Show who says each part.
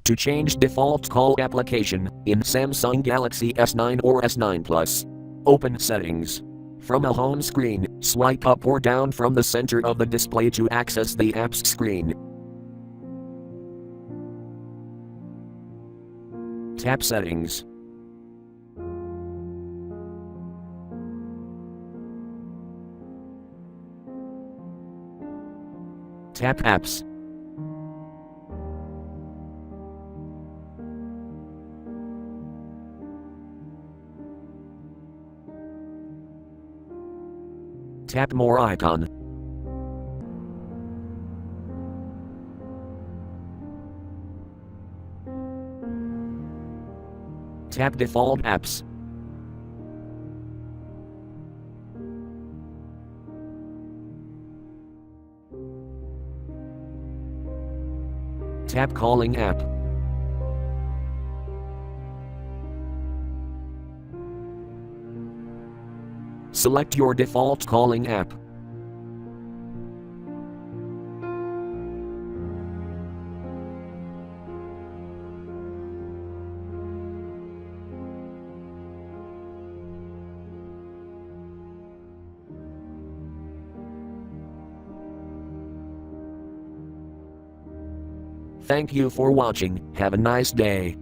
Speaker 1: To change default call application in Samsung Galaxy S9 or S9 Plus, open Settings. From a home screen, swipe up or down from the center of the display to access the apps screen. Tap Settings. Tap Apps. Tap More icon. Tap Default Apps. Tap Calling app. Select your default calling app. Thank you for watching. Have a nice day.